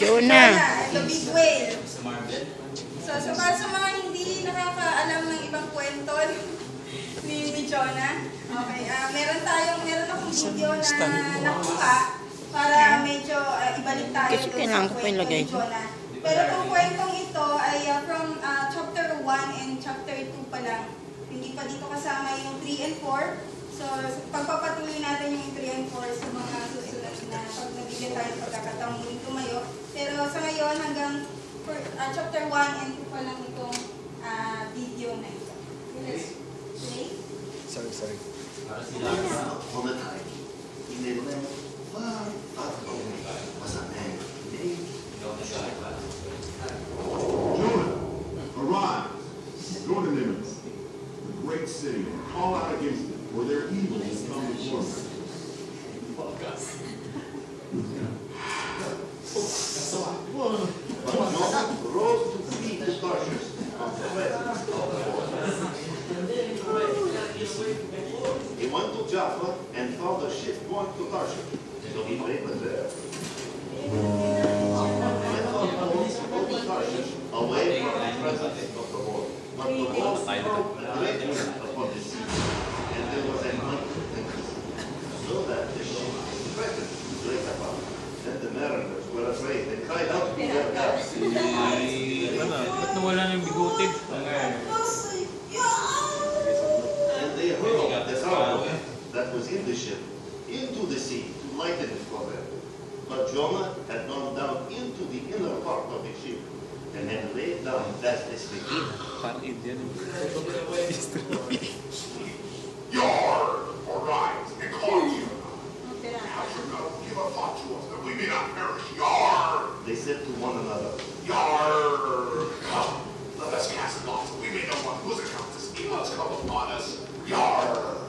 Jonah, the big whale. So para sa mga hindi nakakaalam ng ibang kwento ni Jonah, okay, meron akong video na nakuha para medyo ibalik tayo kasi doon kailangan sa ko pa kwento ilagay. ni Jonah. Pero itong kwentong ito ay from chapter 1 and chapter 2 pa lang. Hindi pa dito kasama yung 3 and 4. So, pagpapatuloy natin yung 3 and 4 sa mga susunod na pag nabigyan tayo pagkakataong muling tumayo. Pero sa ngayon, hanggang chapter 1 and 2 pa lang itong video na ito. Let's play. Sorry. Jonah, arise, go to Nineveh, the great city, and call out against it, for their evil has come before me. But Jonah rose to flee to Tarshish from the west of the water. He went to Jaffa and found a ship going to Tarshish, so he waited there. Away from the presence of the Lord. But the Lord broke a great wind upon the sea, and there was a mighty tempest, so that the ship threatened to break apart. And the mariners were afraid and cried out to their gods. Ba't nawala na yung bigote? And they hurled the cargo that was in the ship into the sea to lighten it for them. But Jonah had gone down into the inner part of the ship and had laid down fast asleep. Parang Indian. Yar, arise, and call to you. How should not give a thought to us that we may not perish. Yar! They said to one another, Yar! Come, let us cast lots, that we may know on whose account this evil has come upon us. Yar!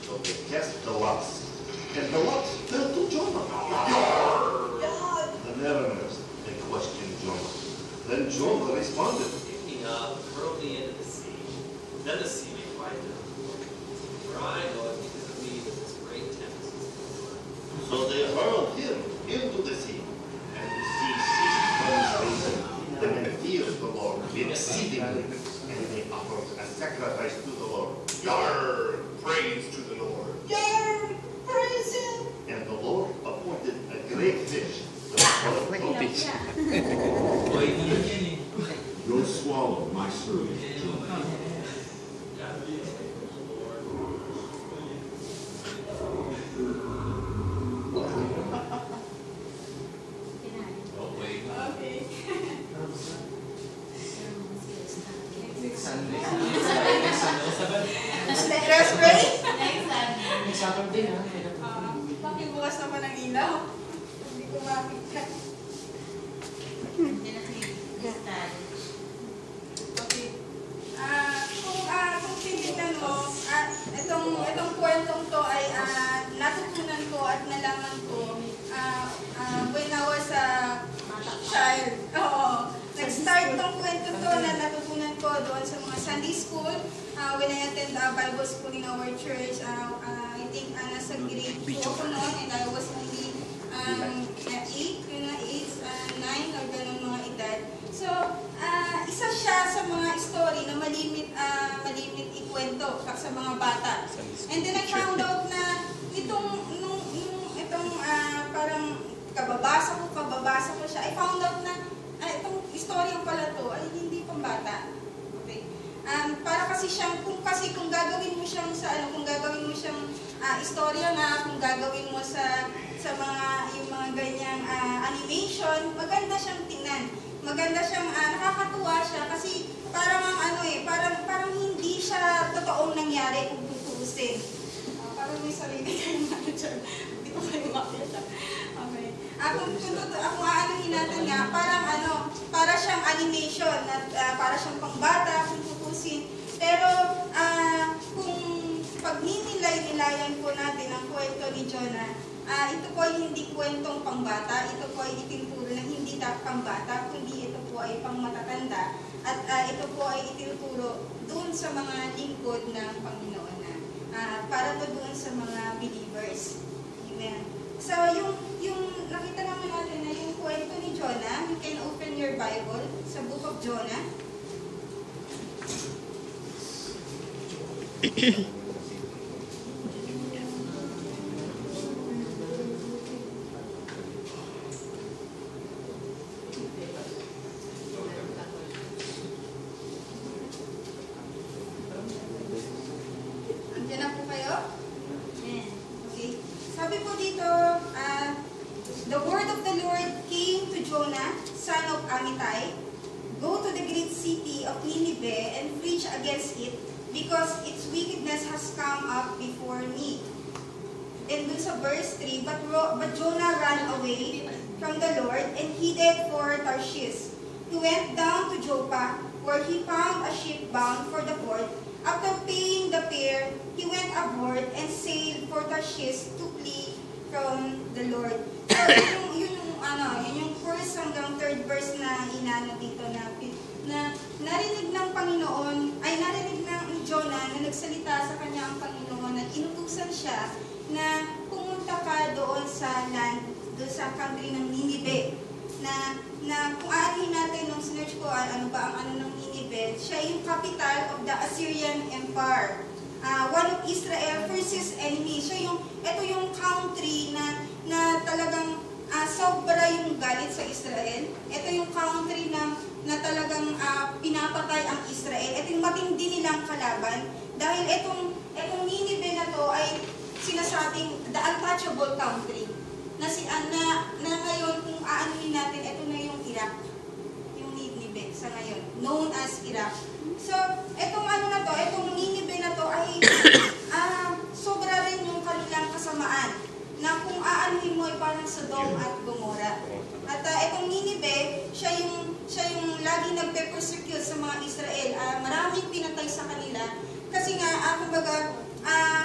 so they cast the lots, and the lots fell to Jonah. Yar! The mariners, they questioned Jonah. Then Jonah responded, Pick me up, throw me into the sea. Then the sea may quiet down. For I know it because of me that this great tempest is going on. so they hurled him into the sea, and the sea ceased from its raging. The men feared the Lord exceedingly, and they offered a sacrifice to the Lord. Yar! Praise to the Lord. Yay! Praise Him! And the Lord appointed a great fish, the swallow of the sea. Go swallow my servant. Okay. Let's pray. Pakibukas naman ang ilaw. Hindi ko makita. Okay. Kung titignan mo, itong kwentong to ay natutunan ko at nalaman ko when I was a child. Oo. Nag-start tong kwento to na natutunan ko doon sa mga Sunday school. When I attend Bible school in our church, I think nasa grade 2 ako noon and I was only 8, 9 or ganun mga edad. So, isa siya sa mga story na malimit ikwento sa mga bata. And then I found out na itong parang kababasa ko siya, I found out na itong istorya pala to ay hindi pang bata. Okay? Para kasi siyang, kung gagawin mo siyang istorya nga, kung gagawin mo sa yung mga ganyang animation, maganda siyang tingnan. Maganda siyang, nakakatuwa siya kasi parang hindi siya totoong nangyari kung tutuusin. Parang may sarili kayo natin dyan. Hindi ko kayo makita. Okay. Kung aanuhin natin nga, para siyang animation, at para siyang pangbata, kung tutusin. Pero, kung pagninilay-nilayan po natin ang kwento ni Jonah, ito po ay hindi kwentong pangbata, ito po ay itinuturo na hindi pangbata, kundi ito po ay pangmatatanda, at ito po ay itinuturo doon sa mga lingkod ng Panginoon na, para po doon sa mga believers. Amen. So, yung nakita naman natin na yung kwento ni Jonah, Bible, sa Book of Jonah. Andiyan na po kayo? Okay. Sabi po dito, the word of the Lord came to Jonah, son of Amittai, go to the great city of Nineveh and preach against it, because its wickedness has come up before me. And dun sa verse 3, but Jonah ran away from the Lord and headed for Tarshish. He went down to Joppa, where he found a ship bound for the port. After paying the fare, he went aboard and sailed for Tarshish to flee from the Lord. So, yun yung first hanggang third verse na inano dito na narinig ng Panginoon, ay narinig ng Jonah na nagsalita sa kanya ang Panginoon at inutusan siya na pumunta ka doon sa land, doon sa country ng Nineveh. Na kung aanin natin nung sinerch ko, ano ba ang ano ng Nineveh, siya yung capital of the Assyrian Empire. One of Israel versus enemy. Siya ito yung country na talagang sobra yung galit sa Israel. Ito yung country na talagang pinapatay ang Israel. Ito yung matindi nilang kalaban. Dahil itong Nineveh na to ay sinasabing the untouchable country. Na ngayon, kung aanuin natin, ito na yung Iraq. Yung Nineveh sa ngayon. Known as Iraq. So, itong Nineveh na to ay sobra rin yung kanilang kasamaan. Na kung aanuin mo ay parang Sodom at Gomorrah. At itong Nineveh, siya yung lagi nagpe-persecute sa mga Israel. Maraming pinatay sa kanila. Kasi nga, kumbaga,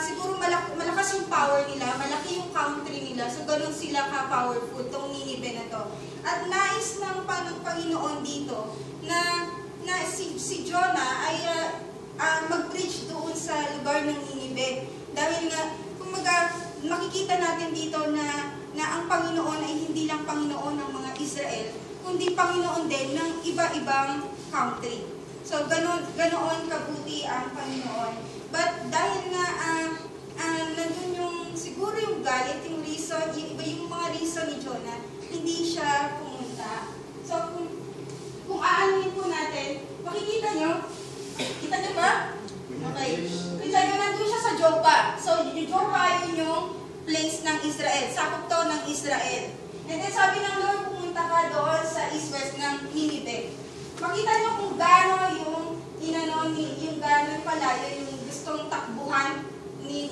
siguro malakas yung power nila, malaki yung country nila, so ganun sila ka-powerful, itong Nineveh na to. At nais ng Panginoon dito na si Jonah ay mag-preach doon sa lugar ng Nineveh. Dahil nga, kumbaga, makikita natin dito na ang Panginoon ay hindi lang Panginoon ng mga Israel, kundi Panginoon din ng iba-ibang country. So, ganoon kabuti ang Panginoon. But dahil nga, nandun siguro yung galit, yung reason, yung mga reason ni Jonah, hindi siya pumunta. So, kung aanuin po natin, makikita nyo? Kita nyo ba? Okay. Kita nyo, nandun siya sa Joppa. So, Joppa yun yung place ng Israel. Sakop to ng Israel. And then sabi ng Lord, pumunta ka doon sa east-west ng Nineveh. Makita nyo kung gaano yung gaano palayo yung gustong takbuhan ni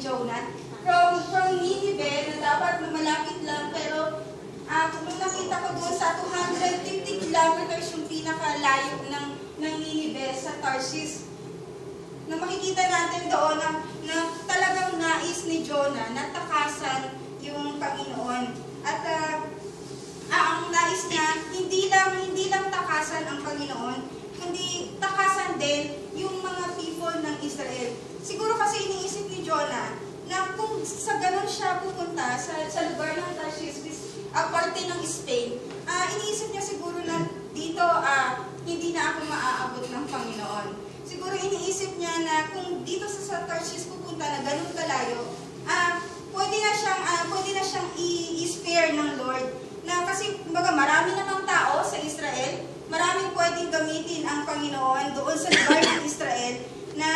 Jonah. From Nineveh, na dapat malapit lang, pero kung nakita ko doon sa 250 kilometers yung pinakalayo ng Nineveh sa Tarshish. Na makikita natin doon na talagang nais ni Jonah na takasan yung Panginoon. At ang nais niya, hindi lang takasan ang Panginoon, kundi takasan din yung mga people ng Israel. Siguro kasi iniisip ni Jonah na kung sa ganun siya pupunta sa lugar ng Tarshish, parte ng Spain, iniisip niya siguro na dito hindi na ako maaabot ng Panginoon. Siguro iniisip niya na kung dito sa Tarshish pupunta na ganun kalayo, pwede na siyang i-spare ng Lord. Na kasi kumbaga marami namang tao sa Israel, maraming pwedeng gamitin ang Panginoon doon sa lugar ng Israel na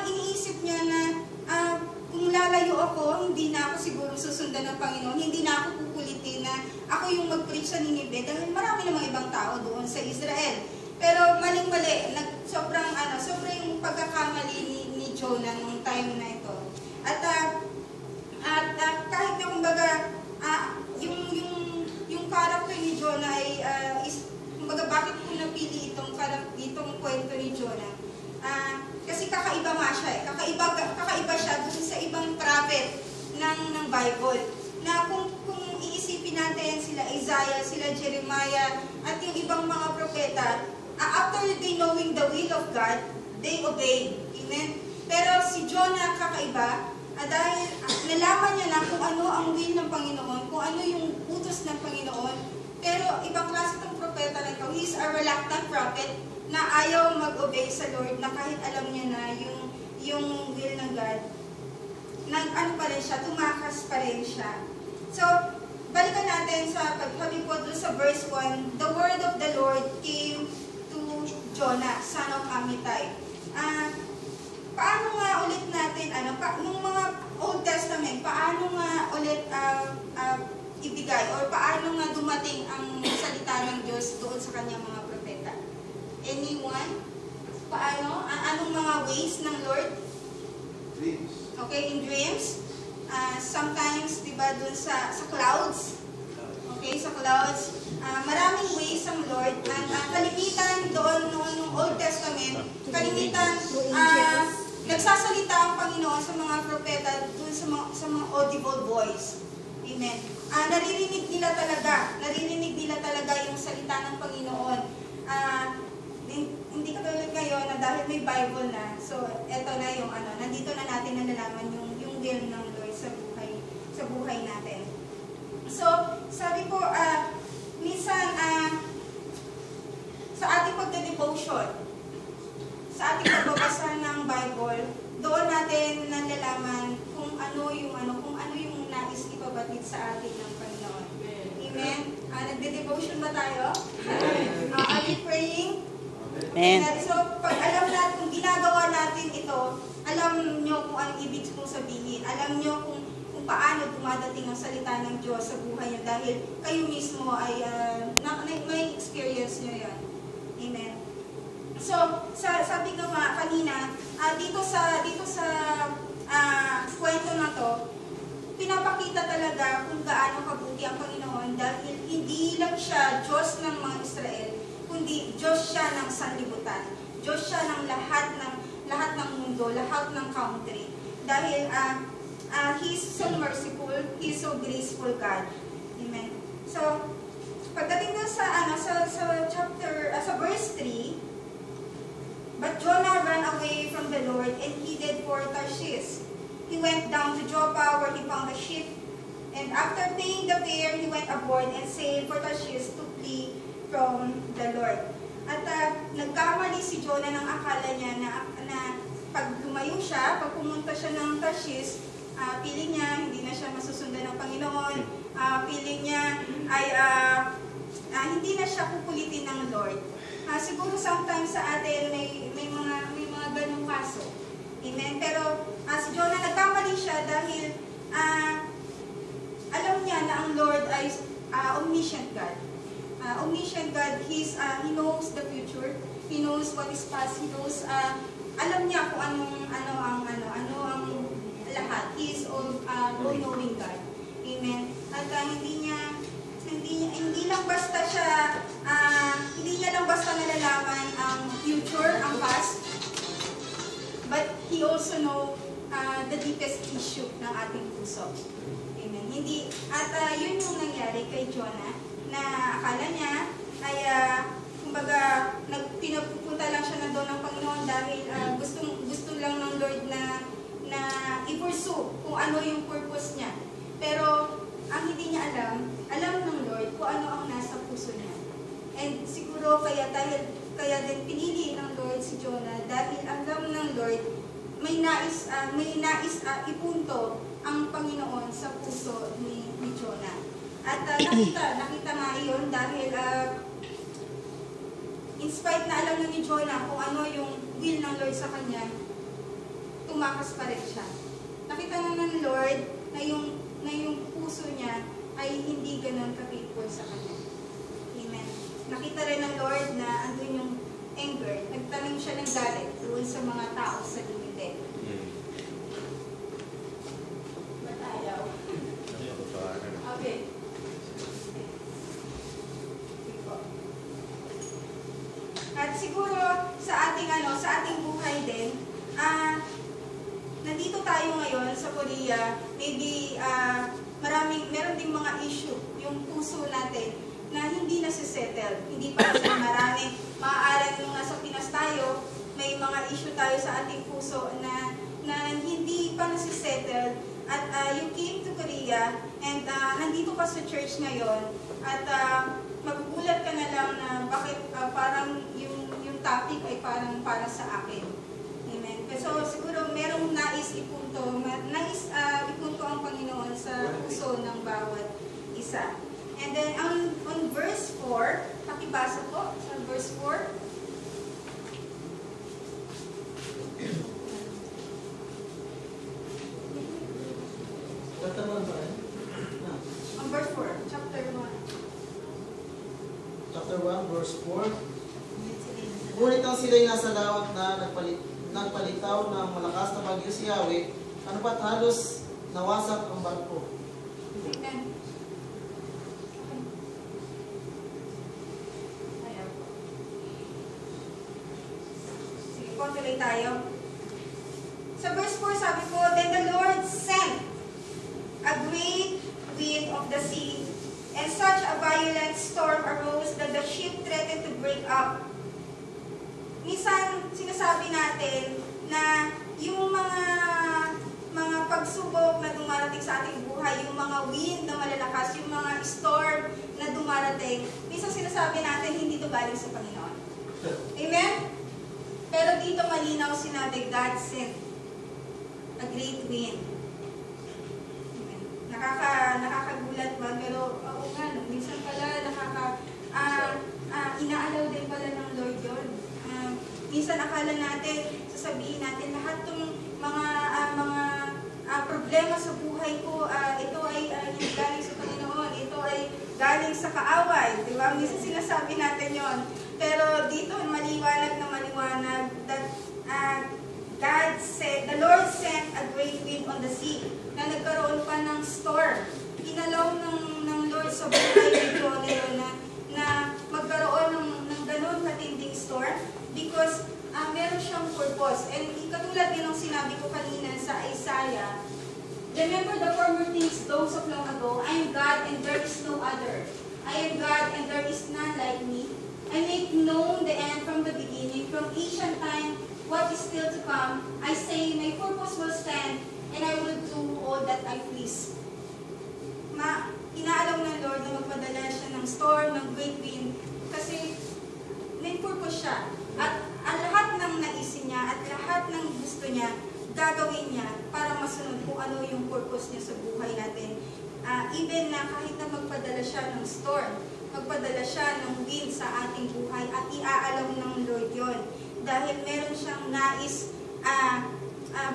iniisip niya na kung lalayo ako, hindi na ako siguro susundan ng Panginoon, hindi na ako pupulitin na ako yung mag-preach sa Nineveh dahil marami namang ibang tao doon sa Israel. Pero maling-mali, sobrang yung pagkakamali ni Jonah nung time na ito. At kahit yung kumbaga yung character ni Jonah ay kumbaga bakit ko napili itong kwento ni Jonah? Kasi kakaiba nga siya. Kakaiba siya dun sa ibang prophet ng Bible. Na kung iisipin natin sila Isaiah, sila Jeremiah, at yung ibang mga propeta, after they knowing the will of God, they obey. Amen? Pero si Jonah kakaiba, dahil nalaman niya na kung ano ang will ng Panginoon, kung ano yung utos ng Panginoon, pero ibang klase ng propeta a reluctant prophet na ayaw mag-obey sa Lord, na kahit alam niya na yung will ng God, ano pa rin siya, tumakas pa rin siya. So, balikan natin sa paghabi po doon sa verse 1, the word of the Lord came to Jonah, son of Amittai. Paano nga ulit natin, nung mga Old Testament, paano nga ulit ibigay, or paano nga dumating ang salita ng Diyos doon sa kanyang mga propeta? Anyone? Paano? Anong mga ways ng Lord? Dreams. Okay, in dreams. Sometimes, di ba, dun sa clouds. Okay, sa clouds. Maraming ways ang Lord. Ang kalimitan doon noong Old Testament, kalimitan, nagsasalita ang Panginoon sa mga propeta dun sa mga audible voice. Amen. Naririnig nila talaga yung salita ng Panginoon. Hindi katulad ngayon na dahil may Bible na, so eto na yung nandito na natin nalalaman yung will ng Lord sa buhay natin. So, sabi po, minsan, sa ating pagde-devotion, sa ating pagbabasa ng Bible, doon natin nalalaman kung ano yung nais ipabatid sa atin ng Panginoon. Amen? Nagde-devotion ba tayo? Are we praying? Amen. So, pag alam natin, kung ginagawa natin ito, alam nyo kung anong ibig kong sabihin. Alam nyo kung paano dumadating ang salita ng Diyos sa buhay nyo dahil kayo mismo ay may experience nyo yan. Amen. So, sabi ko nga kanina, dito sa kwento na to, pinapakita talaga kung gaano kabuti ang Panginoon dahil hindi lang siya Diyos ng mga Israel, kundi Diyos siya ng sanlibutan. Diyos siya ng lahat ng mundo, lahat ng country. Dahil He's so merciful, He's so graceful God. Amen. So, pagdating doon sa verse 3, but Jonah ran away from the Lord and headed for Tarshish. He went down to Joppa where he found a ship, and after paying the fare, he went aboard and sailed for Tarshish to flee from the Lord. At nagkamali si Jonah ng akala niya na pag lumayo siya, pag pumunta siya ng Tarshish, feeling niya hindi na siya masusundan ng Panginoon, feeling niya ay hindi na siya kukulitin ng Lord. Siguro sometimes sa atin may mga ganung kaso. Amen. Pero si Jonah nagkamali siya dahil alam niya na ang Lord ay omniscient God. Omniscient God, He knows the future. He knows what is past. He knows, alam niya kung ano ang lahat. He is all-knowing God. Amen. At hindi lang basta siya, hindi niya lang basta nalalaman ang future, ang past, but He also know the deepest issue ng ating puso. Amen. Yun yung nangyari kay Jonah, na akala niya ay kumbaga pinapupunta lang siya na doon ng Panginoon dahil gusto lang ng Lord na i-pursue kung ano yung purpose niya. Pero ang hindi niya alam ng Lord kung ano ang nasa puso niya. And siguro kaya din pinili ng Lord si Jonah dahil alam ng Lord may nais ipunto ang Panginoon sa puso ni Jonah. At nakita nga iyon dahil in spite na alam na ni Jonah kung ano yung will ng Lord sa kanya, tumakas pa rin siya. Nakita na ng Lord na yung puso niya ay hindi ganun ka-faithful sa kanya. Amen. Nakita rin ng Lord na andun yung anger. Nagtanim siya ng galit doon sa mga tao sa limited. Ba't ayaw? Okay. At siguro sa ating buhay din, nandito tayo ngayon sa Korea, maybe meron ding mga issue yung puso natin na hindi nasisettle. Hindi pa kasi marami. Maaaring nung nasa Pinas tayo, may mga issue tayo sa ating puso na hindi pa nasisettle. At you came to Korea and nandito ka sa church ngayon at magugulat ka na lang na bakit chapter 1, verse 4. Ngunit ang sila'y nasa laot na nagpalitaw ng malakas na bagyo si Yahweh, ano pat halos nawasak ang barko. Amen. Sige po, tuloy tayo. Sa verse 4, sabi ko, Then the Lord sent a great wind of the sea, and such a violent storm arose that the ship threatened to break up. Minsan, sinasabi natin na yung mga pagsubok na dumarating sa ating buhay, yung mga wind na malalakas, yung mga storm na dumarating, minsan sinasabi natin, hindi ito galing sa Panginoon. Amen? Pero dito malinaw sinabi, God sent a great wind. Amen. Nakakagulat ba? Pero, oo nga, minsan pala, inaalaw din pala ng Lord yun. Minsan akala natin, sasabihin natin, lahat ng mga problema sa buhay ko, ito ay galing sa Panginoon, ito ay galing sa kaaway, di ba? Minsan sinasabi natin yon. Pero dito maliwanag that God said, the Lord sent a great wind on the sea, na nagkaroon pa ng storm. Inalaw ng Lord sa buhay nito na magkaroon ng ganun katinding storm because meron siyang purpose. And katulad din ng sinabi ko kanina sa Isaiah, remember the former things, those of long ago, I am God and there is no other. I am God and there is none like me. I make known the end from the beginning, from ancient time, what is still to come. I say, my purpose will stand, and I will do all that I please. Inaalam ng Lord na magpadala siya ng storm, ng great wind, kasi may purpose siya. At lahat ng naisin niya, at lahat ng gusto niya, gagawin niya para masunod kung ano yung purpose niya sa buhay natin. Even na kahit na magpadala siya ng storm, magpadala siya ng wind sa ating buhay, at iaalam ng Lord yon. Dahil meron siyang nais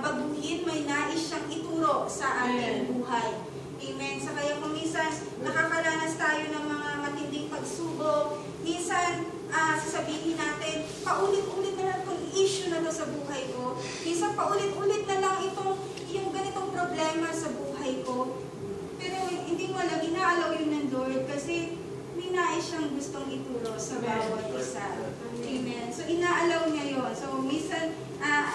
baguhin, may nais siyang ituro sa ating buhay. Amen. Sa kaya kung minsan nakakaranas tayo ng mga matinding pagsubok, minsan sasabihin natin, paulit-ulit na lang itong issue na to sa buhay ko. Minsan paulit-ulit na lang yung ganitong problema sa buhay ko. Pero hindi mo alam, inaalaw yun ng Lord kasi may nais siyang gustong ituro sa bawat isa. Amen. So inaalaw niya yun. So minsan,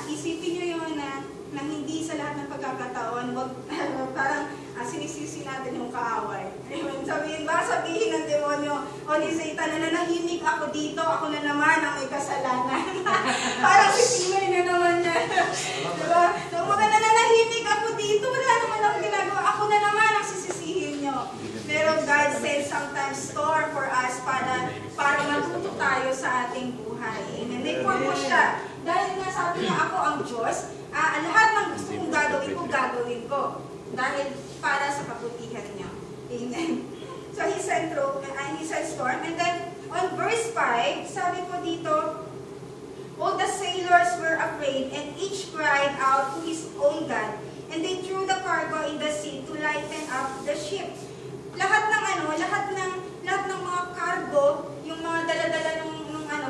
isipin niyo yun na hindi sa lahat ng pagkakataon, wag parang sinisisi natin yung kaaway. Baka sabihin ng demonyo, o ni Satan, na nanahimik ako dito, ako na naman ang may kasalanan. Parang sisingay na naman niya. Diba? So, nanahimik ako dito, wala naman akong ginagawa, ako na naman ang sisisihin nyo. Pero God sends sometimes storm for us para matuto tayo sa ating buhay. Amen. May purpose siya. Dahil nga sabi niya, ako ang Diyos, lahat ng gusto kong gagawin ko. Dahil para sa kabutihan niya. Amen. So, he sent storm. And then, on verse 5, sabi po dito, all the sailors were afraid, and each cried out to his own God. And they threw the cargo in the sea to lighten up the ship. Lahat ng mga cargo, yung mga dala-dala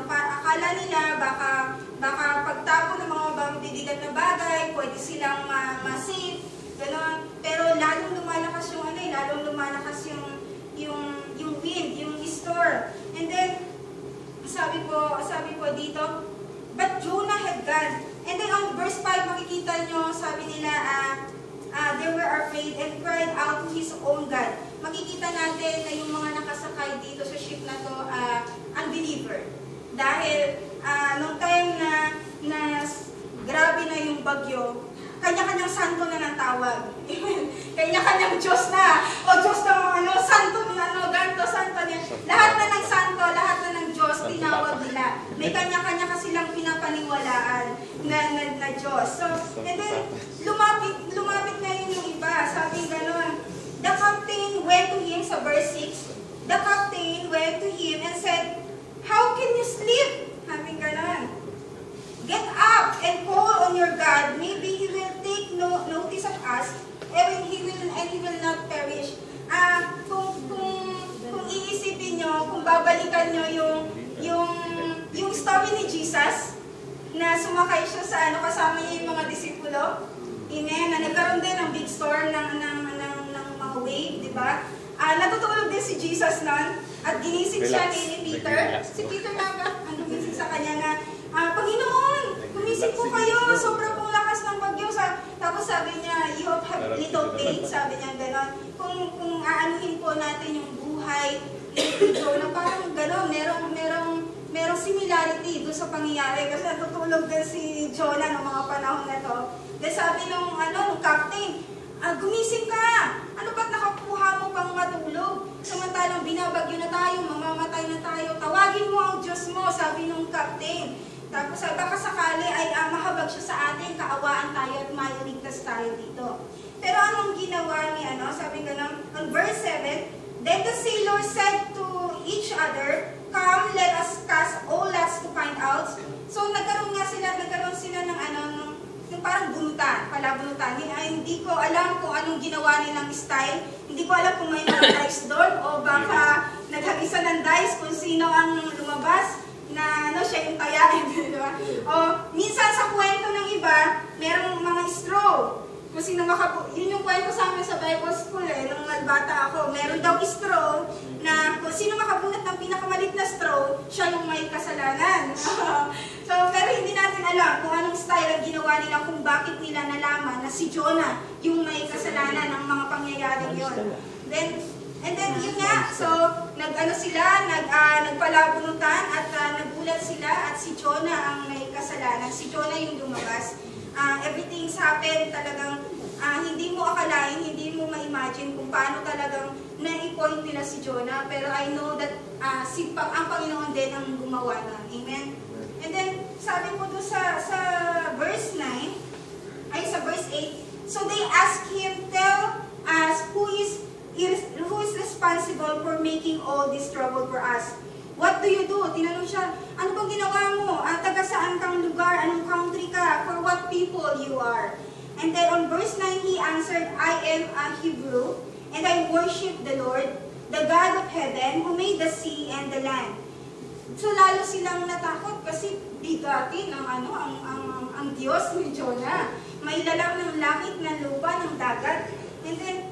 akala nila baka pagtapon ng mga bibigat na bagay, pwede silang ma-save, gano'n. Pero lalong lumalakas yung wind, yung storm. And then, sabi po dito, but Jonah had gone. And then on verse 5, makikita nyo, sabi nila, they were afraid and cried out to his own God. Makikita natin na yung mga nakasakay dito sa ship na to, unbeliever. Dahil, nung time na grabe na yung bagyo, kanya-kanyang santo na ng tawag. Kanya-kanyang Diyos na. O Diyos na santo niya, ganto, santo niya. Lahat na ng santo, lahat na ng Diyos, tinawag nila. May kanya-kanya kasi lang pinapaniwalaan na Diyos. So, and then, lumapit ngayon yung iba. Sabi gano'n, the captain went to him, sa verse 6, the captain went to him and said, how can you sleep? Sabi gano'n. Get up and call on your God. Maybe He will take notice of us, and He will not perish. Kung iisipin nyo, kung babalik babalikan nyo yung story ni Jesus, na sumakay siya sa kasama niya yung mga disipulo. Amen. Na nagkaroon din ng big storm ng mga wave, di ba? Natutulog din si Jesus noon at ginising siya ni Peter. Si Peter nga ang gumising sa kanya na, Panginoon, gumising po kayo, sobrang pong lakas ng bagyo. Tapos sabi niya, you have little faith, sabi niya gano'n. Kung aanuhin po natin yung buhay ni Jonah, parang gano'n, merong similarity doon sa pangyayari. Kasi natutulog din si Jonah ng mga panahon na to. Then sabi nung captain, gumising ka! Ano ba't nakakuha mo pang matulog? Samantalang binabagyo na tayo, mamamatay na tayo. Tawagin mo ang Diyos mo, sabi nung captain. Tapos baka sakali ay mahabag siya sa atin, kaawaan tayo at mailigtas tayo dito. Pero anong ginawa ni sabi gano'n, on verse 7, then the sailors said to each other, come, let us cast all lots to find out. So nagkaroon sila ng yung parang palabunutan. Hindi ko alam kung anong ginawa nilang style. Hindi ko alam kung may mga dice doon o baka naghagisa ng dice kung sino ang lumabas na siya yung tayain. Diba? O minsan sa kwento ng iba, merong mga straw. Kung sino yun yung kwento sa amin sa Bible School nung nagbata ako. Meron daw straw na kung sino makabunot ng pinakamalit na straw, siya yung may kasalanan. So, pero hindi natin alam kung anong style ang ginawa nila, kung bakit nila nalaman na si Jonah yung may kasalanan ng mga pangyayaring yun. And then yun nga, so nagpalabunutan at nagulat sila at si Jonah ang may kasalanan. Si Jonah yung lumabas. Everything's happened talagang hindi mo akalain, hindi mo ma-imagine kung paano talagang na-point nila si Jonah. Pero I know that ang Panginoon din ang gumawa nun. Amen? And then, sabi po doon sa verse 9, sa verse 8, so they asked him, tell us who is responsible for making all this trouble for us? What do you do? Tinanong siya, ano bang ginawa mo? Taga saan kang lugar? Anong country ka? For what people you are? And then on verse 9, he answered, I am a Hebrew, and I worship the Lord, the God of heaven, who made the sea and the land. So lalo silang natakot kasi bigatin ang Diyos ni Jonah. May lalang ng langit, ng lupa, ng dagat. And then,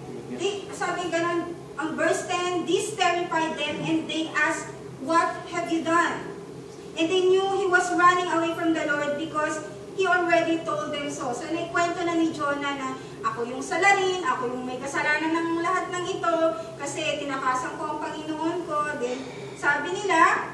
sabi ganon, on verse 10, this terrified them and they asked, what have you done? And they knew he was running away from the Lord because he already told them so. So, naikwento na ni Jonah na ako yung salarin, ako yung may kasalanan ng lahat ng ito kasi tinakasan ko ang Panginoon ko. Then, sabi nila,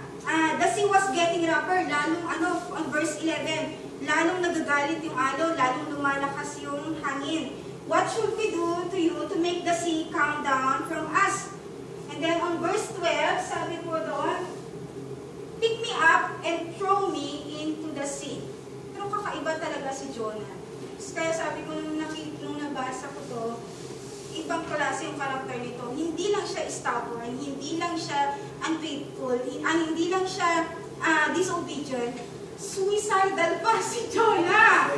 the sea was getting rougher, lalong on verse 11, lalong nagagalit yung alon, lalong lumalakas yung hangin. What should we do to you to make the sea calm down from us? And then on verse 12, sabi po doon, pick me up and throw me into the sea. Pero kakaiba talaga si Jonah. Kaya sabi ko nung nabasa ko to, ibang klase yung karakter nito. Hindi lang siya stubborn, hindi lang siya unfaithful, hindi lang siya disobedient. Suicidal pa si Jonah.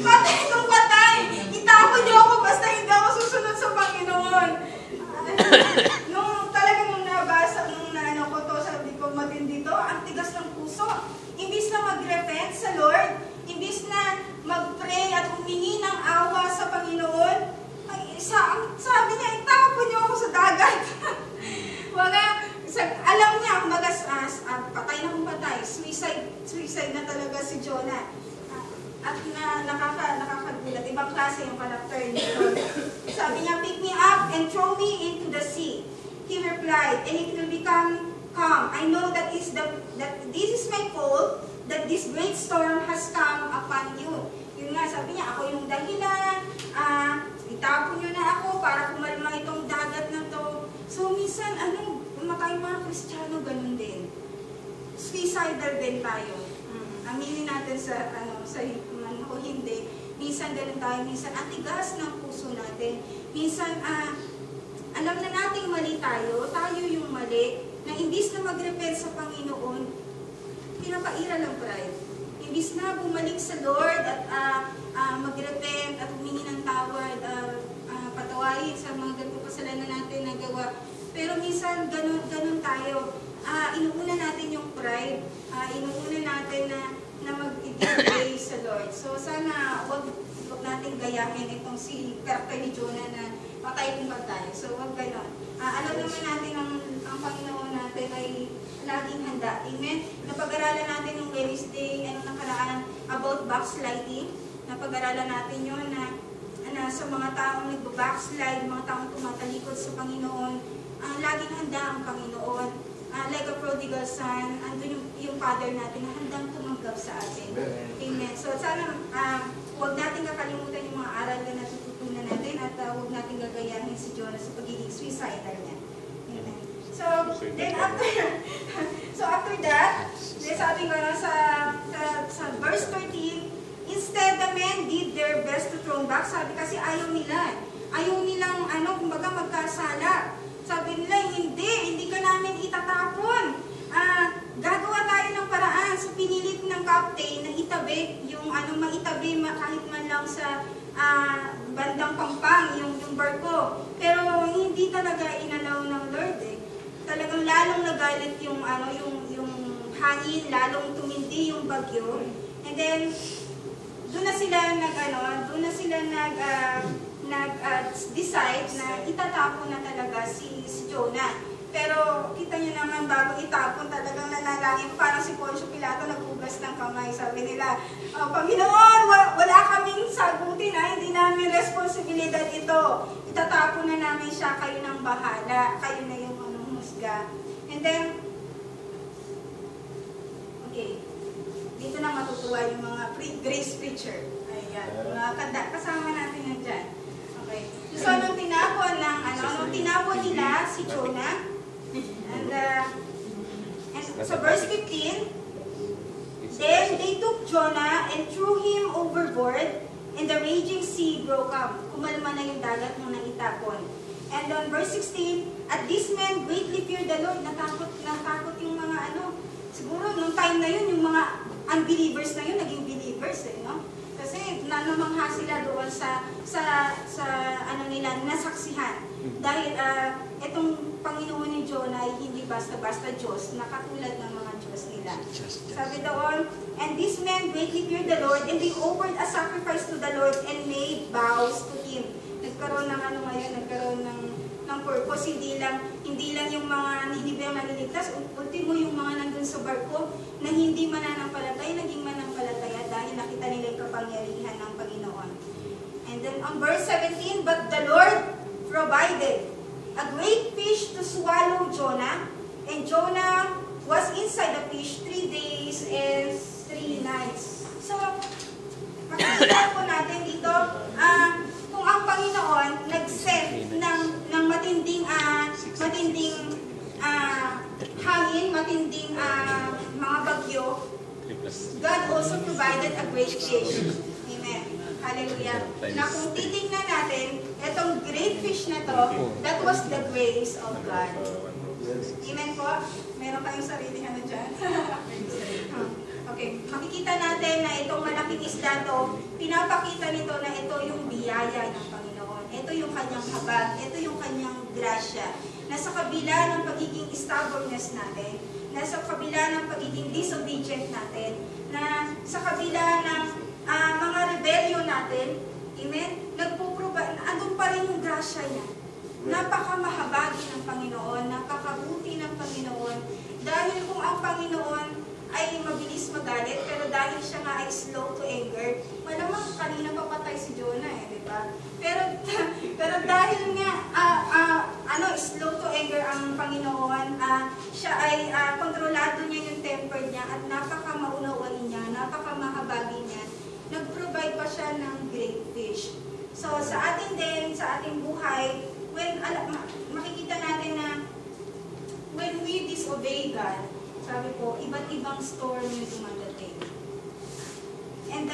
Patay kung patay. Itapon niyo ako basta hindi ako susunod sa Panginoon. Nung nabasa, ko to, sabi ko, matindi to, ang tigas ng puso. Imbis na mag-repent sa Lord, imbis na mag-pray at humingi ng awa sa Panginoon, sabi niya, itapon niyo ako sa dagat. Alam niya, patay na kung patay. Suicide na talaga si Jonah. At nakakagulat. Ibang klase yung karakter niya. Sabi niya, pick me up and throw me into the sea. He replied, and it will become calm. I know that this is my fault, that this great storm has come upon you. Yun nga, sabi niya, ako yung dahilan, itapon niyo na ako para kumalma itong dagat na to. So, minsan, tayong mga Kristiyano, ganun din. Suicidal din tayo. Aminin natin o hindi. Minsan ganun tayo, minsan ang tigas ng puso natin. Minsan, alam na nating mali tayo yung mali, na imbis na mag-repent sa Panginoon, pinapaira ng pride. Imbis na bumalik sa Lord at mag-repent at humingi ng tawad, patawain sa mga ganito kasalanan natin na gawa. Pero minsan, ganun tayo. inuuna natin na mag-give sa Lord. So sana wag natin gayahin itong si karakter ni Jonah na patay kung tayo. So wag ganon. Alam naman natin ang Panginoon natin ay laging handa. Amen? Napag-aralan natin yung Wednesday, nakaraan, about backsliding. Napag-aralan natin yun na sa mga taong nagbabackslide, mga taong tumatalikod sa Panginoon, laging handa ang Panginoon. Like a prodigal son, andun yung Father natin na handang tumanggap sa atin. Amen. So sana huwag natin kakalimutan yung mga aral na natututunan natin at huwag natin gagayahin si Jonah sa pagiging suicidal niya. Amen. So after that, sabi ko na sa verse 13, instead the men did their best to throw back. Sabi kasi ayaw nila. Ayaw nilang kumbaga magkasala. Sabi nila, hindi ka namin itatapon. Gagawa tayo ng paraan. So pinilit ng captain na itabi yung maitabi kahit man lang sa bandang Pampang yung barko. Pero hindi talaga inalaw ng Lord eh. Talagang lalong nagalit yung hangin, lalong tumindi yung bagyo. And then doon na sila nag-decide na itatapon na talaga si Jonah. Pero kita nyo naman, bago itapon, talagang nanalangin. Parang si Poncio Pilato naghugas ng kamay. Sabi nila, Panginoon, wala kaming sagutin, hindi namin responsibilidad ito. Itatapon na namin siya, kayo nang bahala. Kayo na yung husga. And then, okay, dito na matutuwa yung mga grace preacher. Ayan, mga kasama natin yan dyan. Okay. So, nung tinapon nila si Jonah, and sa verse 15, then they took Jonah and threw him overboard, and the raging sea broke up. Kumalma na yung dagat nung naitapon. And on verse 16, at this men greatly feared the Lord. Natakot yung mga siguro nung time na yun, yung mga unbelievers na yun, naging believers no? Kasi namangha sila doon sa nila, nasaksihan. Dahil itong Panginoon ni Jonah ay hindi basta-basta Diyos, na katulad ng mga Diyos nila. Sabi doon, and these men greatly feared the Lord, and they offered a sacrifice to the Lord and made vows to Him. Nagkaroon ng nagkaroon ng purpose, hindi lang yung mga Ninibeng naliligtas, ultimo yung mga nandun sa barko na hindi mananampalataya, naging manampalataya dahil nakita nila yung kapangyarihan ng Panginoon. And then on verse 17, but the Lord provided a great fish to swallow Jonah, and Jonah was inside the fish 3 days and 3 nights. So, makikita po natin dito, kung ang Panginoon nag-send ng matinding hangin, matinding mga bagyo, God also provided a great fish. Amen. Hallelujah. Na kung titingnan natin, itong great fish na to, that was the grace of God. Amen po? Meron kayong sarili dyan? Okay. Makikita natin na itong malaking isda to, pinapakita nito na ito yung biyaya ng Panginoon. Ito yung kanyang habag. Ito yung kanyang grasya. Nasa kabila ng pagiging stubbornness natin, nasa kabila ng pagiging disobedient natin, na sa kabila ng mga rebellion natin, amen, andun pa rin yung grasya niya. Napakamahabagi ng Panginoon, napakabuti ng Panginoon, dahil kung ang Panginoon ay mabilis magalit, pero dahil siya nga ay slow to anger, malamang kanina papatay si Jonah di ba? Pero dahil nga slow to anger ang Panginoon, siya ay kontrolado niya yung temper niya at napakamaunawain niya, napakamahabagi niya, nag-provide pa siya ng great fish. So sa atin din, sa ating buhay, makikita natin na when we disobey God, sabi po, iba't ibang storm yung dumadating. And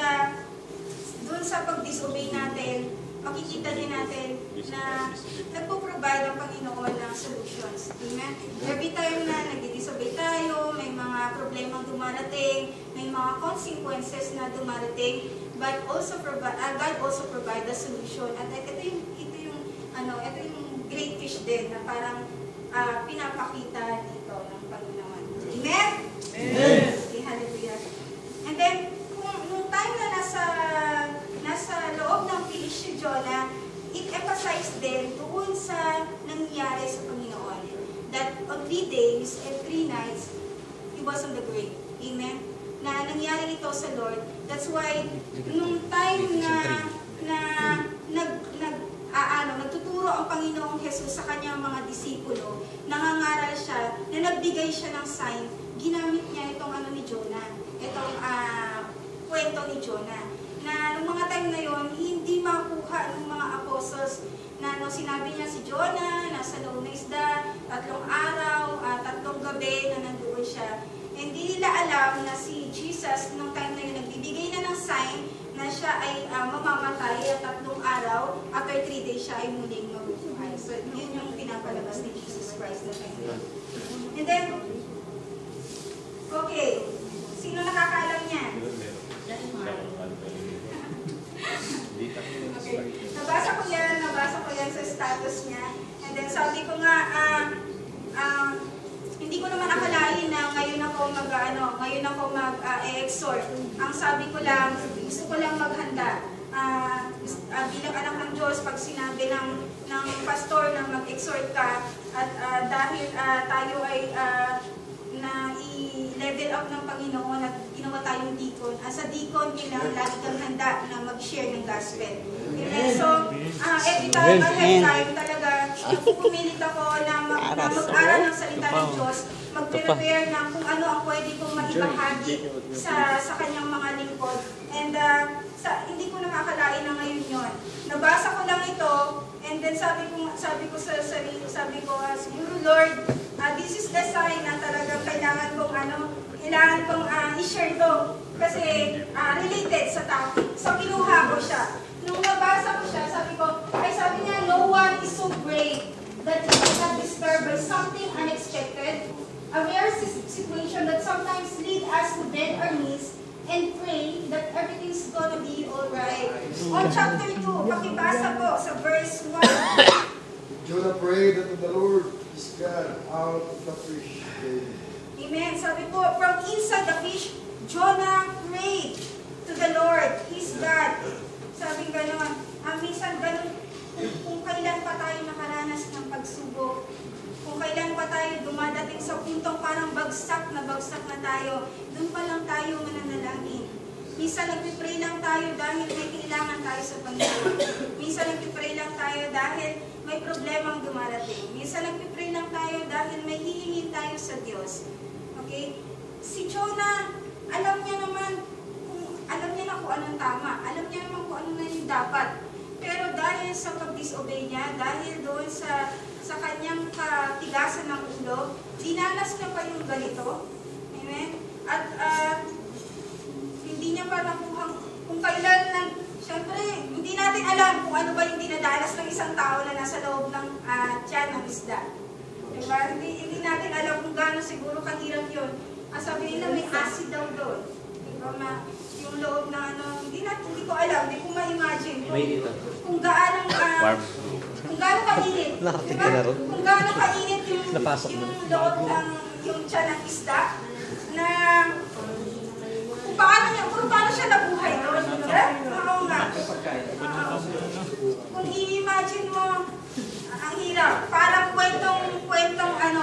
dun sa pag-disobey natin, makikita din natin na nagpo-provide ang Panginoon ng solutions. Amen? Every time na nag-disobey tayo, may mga problemang dumarating, may mga consequences na dumarating, but also God also provide the solution. At ito yung great fish din na parang pinapakita dito ng Panginoon. Amen? Amen! and 3 nights, he was on the grave. Amen? Na nangyari ito sa Lord. That's why, nung time na nagtuturo ang Panginoong Jesus sa kanyang mga disipulo, nangangaral siya, na nagbigay siya ng sign, ginamit niya itong ni Jonah, itong kwento ni Jonah. Na nung mga time na yon, hindi makuha ng mga apostles na sinabi niya si Jonah, nasa loob na isda, 3 araw, 3 gabi na nandoon siya. Hindi nila alam na si Jesus, nung time na yun, nagbibigay na ng sign na siya ay mamamatay at 3 araw, after 3 days siya ay muling mabubuhay. So, yun yung pinapalabas ni Jesus Christ na time na yun. And then, okay, sino nakakaalam niya? Okay. Nabasa ko yan sa status niya. And then sabi ko nga, hindi ko naman akalain na ngayon ako mag-exhort. Ang sabi ko lang, gusto ko lang maghanda. Bilang anak ng Diyos, pag sinabi ng pastor na mag-exhort ka, at dahil tayo ay na i-level up ng Panginoon at ginawa tayong deacon. Sa deacon, kailangan lagi kang handa na mag-share ng gospel. Amen. So, every time, ahead time, talaga, pumilit ako na mag-aral ng salita ng Diyos, mag-prepare ng kung ano ang pwede kong maibahagi sa kanyang mga lingkod. And hindi ko nakakalain na ngayon yun. Nabasa ko lang ito, and then sabi ko sa sarili, siguro Lord, this is the sign na talagang kailangan kong i-share to. Kasi related sa topic. So, kinuha ko siya. Nung nabasa ko siya, sabi niya, no one is so brave that he is not disturbed by something unexpected. A rare situation that sometimes lead us to bend our knees and pray that everything's gonna be alright. On chapter 2, pakibasa po sa verse 1. Jonah prayed unto the Lord his God out of the fish. Amen. Sabi po, from inside the fish, Jonah prayed to the Lord, his God. Sabi gano'n, minsan gano'n, kung kailan pa tayo nakaranas ng pagsubok, kung kailan pa tayo dumadating sa puntong parang bagsak na tayo, doon pa lang tayo mananalangin. Minsan nagpipray lang tayo dahil may kailangan tayo sa Panginoon. Minsan nagpipray lang tayo dahil may problemang dumarating. Minsan nagpipray lang tayo dahil may hihingin tayo sa Diyos. Okay? Si Jonah, alam niya na kung anong tama. Alam niya naman kung ano na yung dapat. Pero dahil sa pag-disobey niya, dahil doon sa kanyang katigasan ng ulo, dinanas niya pa yung ganito. Amen? At hindi niya pa nakuhang kung kailan siyempre, hindi natin alam kung ano ba yung dinadanas ng isang tao na nasa loob ng tiyan ng isda. Diba? Hindi natin alam kung gaano siguro kahirap yun. Sabi nila may acid daw doon. Diba? Yung loob na hindi ko alam, hindi ko ma-imagine kung gaano kainit. Diba? Kung gaano kainit yung loob ng yung tiyan ng isda na kung paano siya nabuhay doon. Oo nga. Kung i-imagine mo, ang hirap. Parang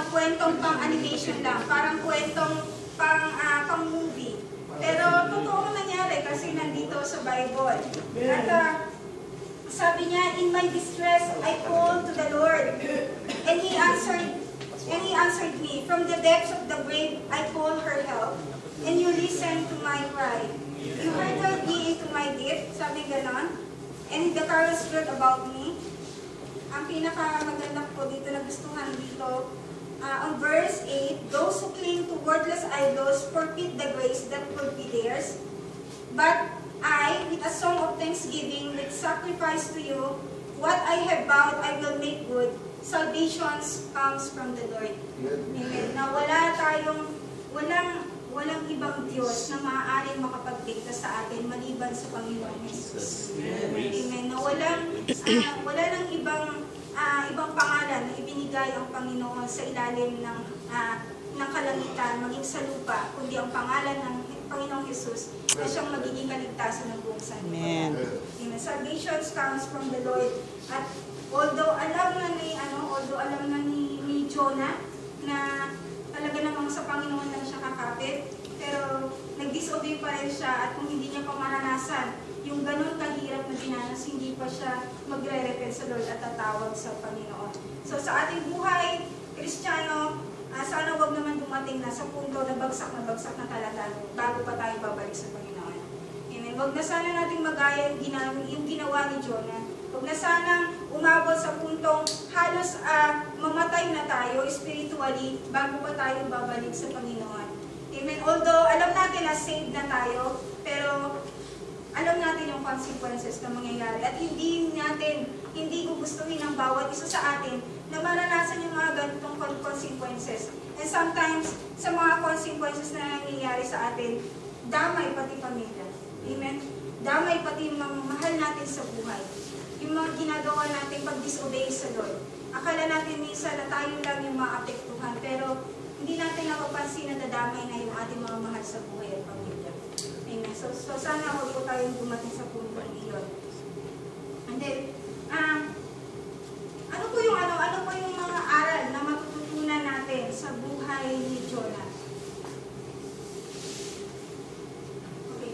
kwentong pang-animation lang. Parang kwentong pang-movie. Pero totoo nangyari kasi nandito sa Bible. At sabi niya, in my distress, I called to the Lord. And He answered me. From the depths of the grave, I called her help. And you listened to my cry. You heard me into my deep, sabi ganon. And the carols spread about me. Ang pinakamaganda ko dito, nagustuhan dito, on verse 8, those who cling to worthless idols forfeit the grace that would be theirs. But I, with a song of thanksgiving, with sacrifice to you, what I have vowed I will make good. Salvation comes from the Lord. Amen. Na walang ibang Diyos na maaaring makapagligtas sa atin maliban sa Panginoon Jesus. Amen. Na wala nang ibang pangalan na ibinigay ang Panginoon sa ilalim ng kalangitan, maging sa lupa, kundi ang pangalan ng Panginoong Jesus na siyang magiging kaligtasan ng buong sanlibutan. Amen. Salvation comes from the Lord. At although alam na ni Jonah na talaga naranasan yung ganun kahirap na dinanas, hindi pa siya magre-repent sa Lord at tatawag sa Panginoon. So sa ating buhay, Kristiyano, sana wag naman dumating na sa punto na bagsak na talaga bago pa tayo babalik sa Panginoon. Amen. Wag na sana nating magaya yung ginawa ni Jonah. Wag na sanang umabot sa puntong halos mamatay na tayo spiritually bago pa tayo babalik sa Panginoon. Amen. Although alam natin na saved na tayo, pero alam natin yung consequences na mangyayari at hindi gugustuhin ng bawat isa sa atin na maranasan yung mga ganitong consequences. And sometimes, sa mga consequences na nangyayari sa atin, damay pati pamilya. Amen? Damay pati yung mga mahal natin sa buhay. Yung mga ginagawa natin pag-disobey sa Lord. Akala natin minsan na tayo lang yung maapektuhan, pero hindi natin napapansin na dadamay na yung ating mga mahal sa buhay at pamilya. Amen. So sana huwag po tayong dumating sa puntong iyon. And then, ano po yung mga aral na matututunan natin sa buhay ni Jonah? Okay.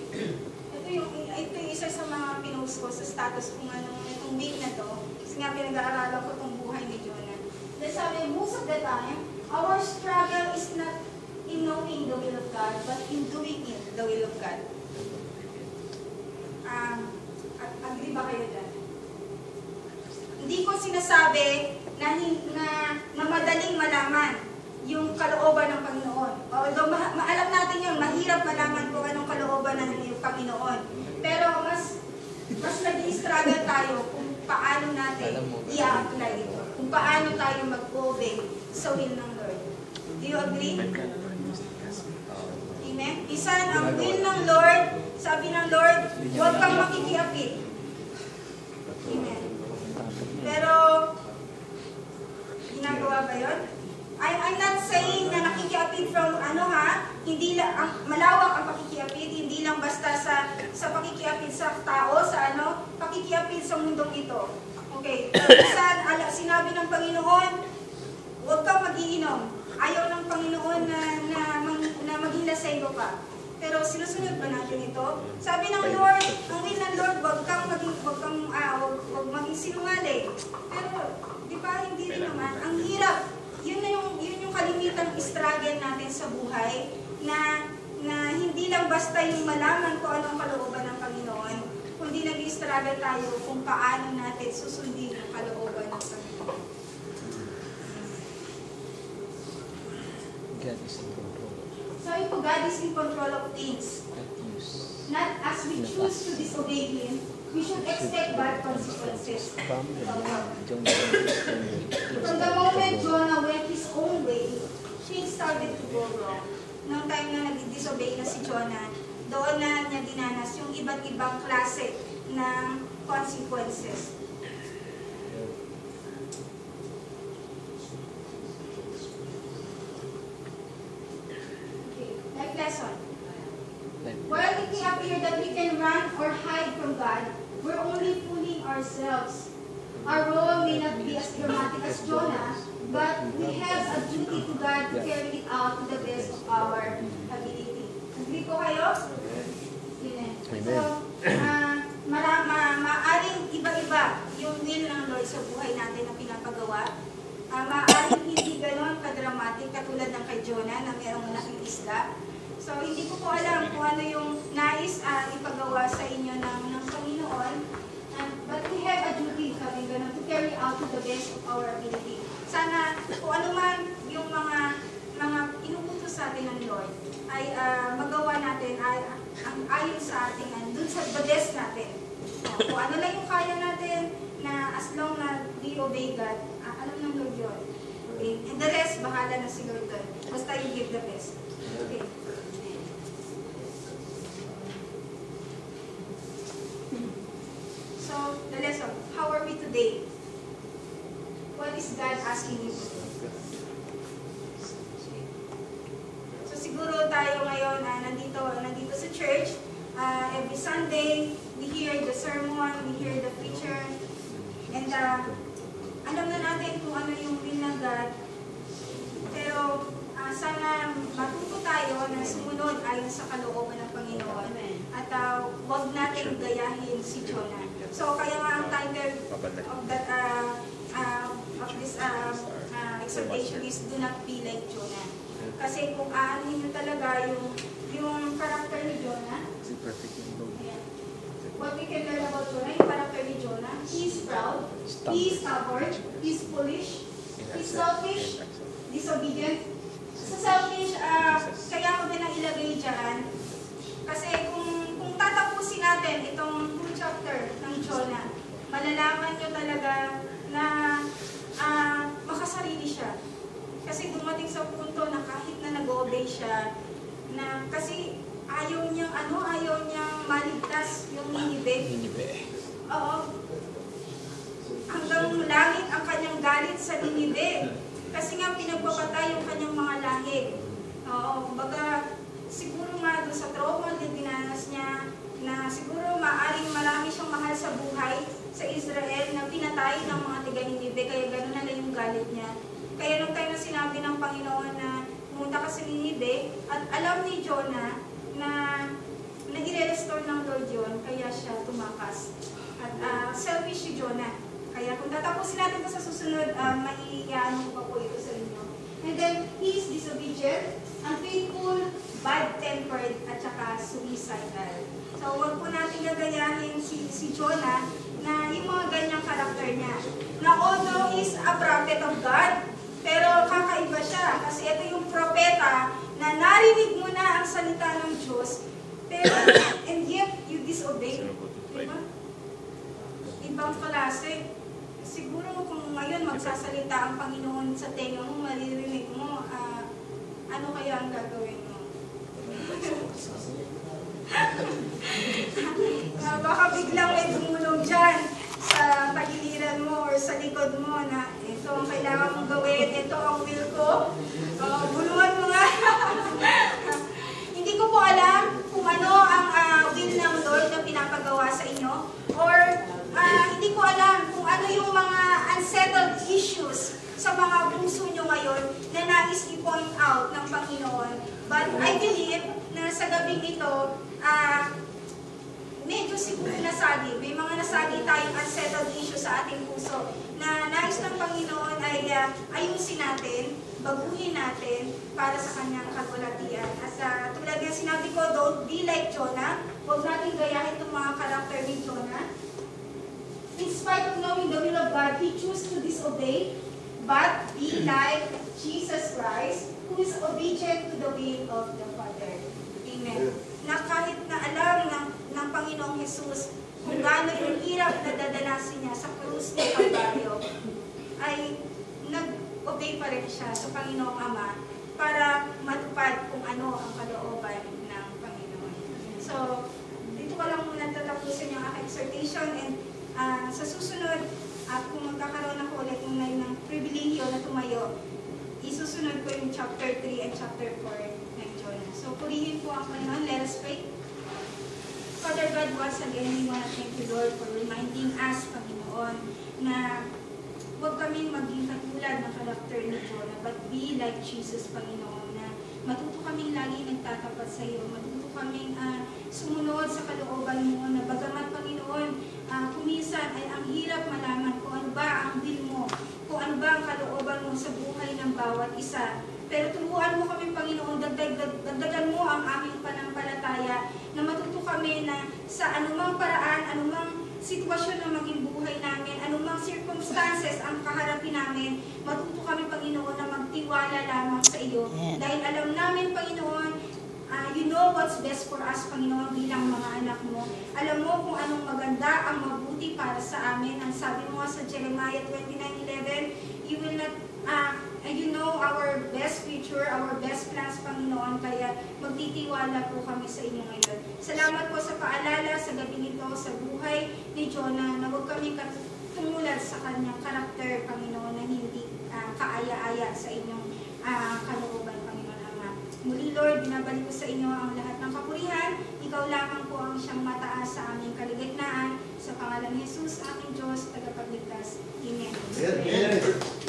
Ito yung isa sa mga pinost ko sa status kung itong week na to. Kasi nga pinag-aaralan ko itong buhay ni Jonah. Dahil sabi, most of the time, our struggle is not in knowing the will of God, but in doing it, the will of God. Agree ba kayo dyan? Hindi ko sinasabi na madaling malaman yung kalooban ng Panginoon. Although alam natin yun, mahirap malaman kung anong kalooban ng Panginoon. Pero mas nag-i-struggle tayo kung paano natin i-apply ito. Kung paano tayo mag-obey sa will ng Lord. Do you agree? Amen? Isa, ang will ng Lord, sabi ng Lord, huwag kang makikiapid. Amen. Pero, ginagawa ba yun? I'm not saying na nakikiapid from hindi lang, malawak ang pakikiapid, hindi lang basta sa pakikiapid sa tao, pakikiapid sa mundong ito. Okay, sinabi ng Panginoon, huwag kang mag-iinom. Ayaw ng Panginoon na maging lasenggo ka. Pero sinusunod ba natin ito? Sabi ng Lord, ang will ng Lord, huwag maging sinungaling. Pero, di ba, hindi rin naman. Ang hirap. Yun yung kalimitang struggle natin sa buhay na hindi lang basta yung malaman kung anong kalooban ng Panginoon, kundi nag-struggle tayo kung paano natin susundin ang kalooban ng Panginoon. God is in control. Sabi po, God is in control of things. Not as we choose to disobey Him, we should expect bad consequences. From the moment Jonah went his own way, things started to go wrong. Noong time na nag-disobey na si Jonah, doon na niya dinanas yung iba't ibang klase ng consequences. Lesson. While it may appear that we can run or hide from God, we're only fooling ourselves. Our role may not be as dramatic as Jonah, but we have a duty to God to carry it out to the best of our ability. Agree po kayo? Amen. So, maaring iba-iba yung will ng Lord sa buhay natin na pinapagawa. Maaring hindi ganon kadramatic katulad ng kay Jonah na mayroong malaking isla. So, hindi ko po alam kung ano yung nais ipagawa sa inyo ng Panginoon. But we have a duty, sabi ganun, to carry out to the best of our ability. Sana, kung ano man yung mga inuutos sa atin ng Lord, ay magawa natin ayon sa ating, dun sa the best natin. Kung ano lang yung kaya natin, na as long na we obey God, alam ng Lord yun. Okay? And the rest, bahala na si Lord doon. Basta you give the best. Okay. So, the lesson, how are we today? What is God asking you to do? So, siguro tayo ngayon, nandito sa church, every Sunday, we hear the sermon, we hear the preacher, and alam na natin kung ano yung will ng God. Pero, sana matuto tayo tayo na sumunod ayon sa kalooban ng Panginoon. At wag natin gayahin si Jonah. So kaya nga ang title of that of this exhortation is do not be like Jonah. Kasi kung aanin nyo talaga yung character ni Jonah, what we can learn about Jonah, yung character ni Jonah, he is proud, he is stubborn, he is foolish, he is selfish, disobedient. Sa selfish, kaya ko din ang ilagay dyan. Kasi kung tatapusin natin itong full chapter ng Jonah, malalaman nyo talaga na makasarili siya. Kasi dumating sa punto na kahit na nag-obey siya, na kasi ayaw niyang maligtas yung Ninive. Oo. Hanggang langit ang kanyang galit sa Ninive. Kasi nga pinagpapatay yung kanyang mga lahi. Oo. Baga, siguro nga doon sa trauma na dinanas niya, na siguro maaaring marami siyang mahal sa buhay sa Israel na pinatay ng mga tiga Ninive. Kaya gano'n na lang yung galit niya. Kaya nung time na sinabi ng Panginoon na pumunta ka sa Ninive, at alam ni Jonah na i-restore ng Lord yun, kaya siya tumakas. At selfish si Jonah. Kaya kung tatapusin natin ito sa susunod, maiiyaano pa po ito sa inyo. And then, he is disobedient, unfaithful, bad-tempered, at saka suicidal. So, huwag po natin gagayahin si Jonah na yung mga ganyang karakter niya. Na although he is a prophet of God, pero kakaiba siya. Kasi ito yung propeta na narinig mo na ang salita ng Diyos, pero and yet you disobey. Diba? Ibang klase. Siguro kung ngayon magsasalita ang Panginoon sa tenga mo, maririnig mo, ano kaya ang gagawin mo? Baka biglang may dumulong dyan sa pagiliran mo or sa likod mo na ito ang kailangan mong gawin, ito ang will ko. Bulungan mo nga. Hindi ko po alam kung ano ang will ng Lord na pinapagawa sa inyo, or hindi ko alam kung ano yung mga unsettled issues sa mga puso nyo ngayon na nais i-point out ng Panginoon. But I believe na sa gabing ito, medyo siguro nasagi. May mga nasagi tayong unsettled issue sa ating puso na nais ng Panginoon ay ayusin natin, baguhin natin para sa kanyang kalwalhatian. At tulad ng sinabi ko, don't be like Jonah. Huwag natin gayahin itong mga karakter ni Jonah. In spite of knowing the will of God, he chose to disobey, but be like Jesus Christ, who is obedient to the will of the Father. Amen. Na kahit na alam ng Panginoong Jesus kung gaano yung hirap na dadanasin niya sa krus ng Kalbaryo, ay nag-obey pa rin siya sa Panginoong Ama para matupad kung ano ang kalooban ng Panginoon. So, dito ko lang muna tatapusin yung aking exhortation, and sa susunod, kung magkakaroon ako ulit ng pribilehyo na tumayo, isusunod ko yung chapter 3 and chapter 4 ng Jonah. So, purihin po ang Panginoon. Let us pray. Father God, once again, we want to thank you, Lord, for reminding us, Panginoon, na huwag kaming maging katulad ng karakter ni Jonah, but be like Jesus, Panginoon, na matuto kaming lagi nagtatapat sa iyo, matuto kaming sumunod sa kalooban mo, na bagamat, Panginoon, kuminsan ay ang hirap malaman kung ano ba ang will mo, kung ano ba ang kalooban mo sa buhay ng bawat isa. Pero turuan mo kami, Panginoon, dagdagan mo ang aming panampalataya, na matuto kami na sa anumang paraan, anumang sitwasyon na maging buhay namin, anumang circumstances ang kaharapin namin, matuto kami, Panginoon, na magtiwala lamang sa iyo. Dahil alam namin, Panginoon, you know what's best for us, Panginoon, bilang mga anak mo. Alam mo kung anong maganda, ang mabuti para sa amin. Ang sabi mo sa Jeremiah 29:11, you will not, you know our best future, our best plans, Panginoon, kaya magtitiwala po kami sa inyo ngayon. Salamat po sa paalala sa gabing ito, sa buhay ni Jonah, na huwag kami tumulad sa kanyang karakter, Panginoon, na hindi kaaya-aya sa inyong kalooban, Panginoon Ama. Muli, Lord, binabalik ko sa inyo ang lahat ng kapurihan. Ikaw lamang po ang siyang mataas sa aming kaligitnaan. Sa pangalan ni Jesus, aming Diyos, tagapagligtas. Amen. Amen.